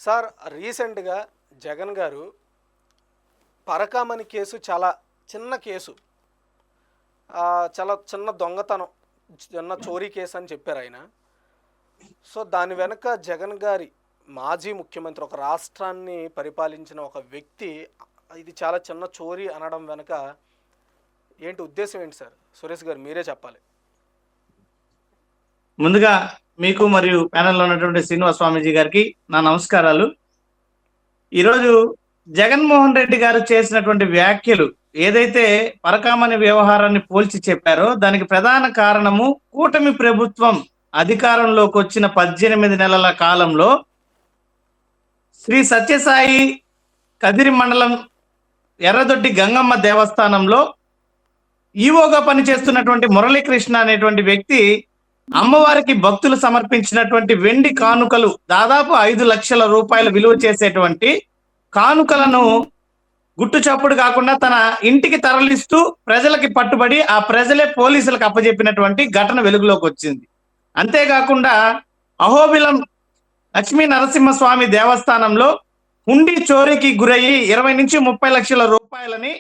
Sir రీసెంట్‌గా జగన్ గారు Parakamani case చాలా చిన్న కేసు. చాలా చిన్న దొంగతనం, చిన్న చోరీ కేసు అని చెప్పారాయన. సో, దాని వెనక జగన్ గారి మాజీ ముఖ్యమంత్రి, ఒక రాష్ట్రాన్ని పరిపాలించిన ఒక వ్యక్తి ఇది చాలా చిన్న చోరీ అనడం వెనక ఏంటి ఉద్దేశ్యం ఏంటి సార్? సురేష్ గారు మీరే చెప్పాలి. ముందుగా మీకు మరియు ప్యానెల్లో ఉన్నటువంటి శ్రీనివాస్ స్వామీజీ గారికి నా నమస్కారాలు. ఈరోజు జగన్మోహన్ రెడ్డి గారు చేసినటువంటి వ్యాఖ్యలు ఏదైతే పరకామణి వ్యవహారాన్ని పోల్చి చెప్పారో దానికి ప్రధాన కారణము కూటమి ప్రభుత్వం అధికారంలోకి వచ్చిన 18 నెలల కాలంలో శ్రీ సత్యసాయి కదిరి మండలం ఎర్రదొడ్డి గంగమ్మ దేవస్థానంలో ఈవోగా పనిచేస్తున్నటువంటి మురళీకృష్ణ అనేటువంటి వ్యక్తి అమ్మవారికి భక్తులు సమర్పించినటువంటి వెండి కానుకలు దాదాపు 5 లక్షల రూపాయలు విలువ చేసేటువంటి కానుకలను గుట్టు చప్పుడు కాకుండా తన ఇంటికి తరలిస్తూ ప్రజలకి పట్టుబడి ఆ ప్రజలే పోలీసులకు అప్పజెప్పినటువంటి ఘటన వెలుగులోకి వచ్చింది. అంతేకాకుండా అహోబిలం లక్ష్మీ నరసింహస్వామి దేవస్థానంలో హుండీ చోరీకి గురయ్యి 20 నుంచి 30 లక్షల రూపాయలని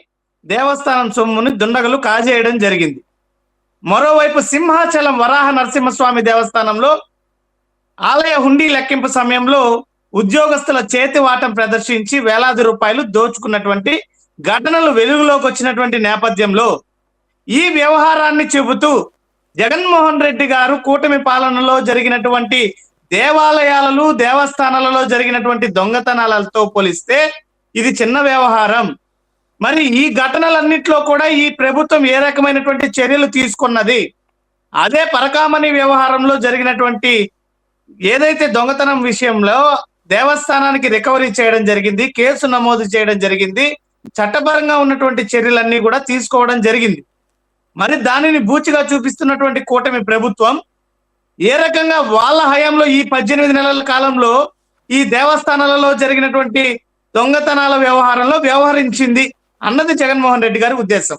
దేవస్థానం సొమ్ముని దుండగులు కాజేయడం జరిగింది. మరోవైపు సింహాచలం వరాహ నరసింహస్వామి దేవస్థానంలో ఆలయ హుండీ లెక్కింపు సమయంలో ఉద్యోగస్తుల చేతివాటం ప్రదర్శించి వేలాది రూపాయలు దోచుకున్నటువంటి ఘటనలు వెలుగులోకి వచ్చినటువంటి నేపథ్యంలో ఈ వ్యవహారాన్ని చెబుతూ జగన్మోహన్ రెడ్డి గారు కూటమి పాలనలో జరిగినటువంటి దేవాలయాలలో దేవస్థానాలలో జరిగినటువంటి దొంగతనాలతో పోలిస్తే ఇది చిన్న వ్యవహారం, మరి ఈ ఘటనలన్నింటిలో కూడా ఈ ప్రభుత్వం ఏ రకమైనటువంటి చర్యలు తీసుకున్నది, అదే పరకామణి వ్యవహారంలో జరిగినటువంటి ఏదైతే దొంగతనం విషయంలో దేవస్థానానికి రికవరీ చేయడం జరిగింది, కేసు నమోదు చేయడం జరిగింది, చట్టపరంగా ఉన్నటువంటి చర్యలన్నీ కూడా తీసుకోవడం జరిగింది. మరి దానిని బూచిగా చూపిస్తున్నటువంటి కూటమి ప్రభుత్వం ఏ రకంగా వాళ్ళ హయాంలో ఈ 18 నెలల కాలంలో ఈ దేవస్థానాలలో జరిగినటువంటి దొంగతనాల వ్యవహారంలో వ్యవహరించింది అన్నది జగన్మోహన్ రెడ్డి గారి ఉద్దేశం.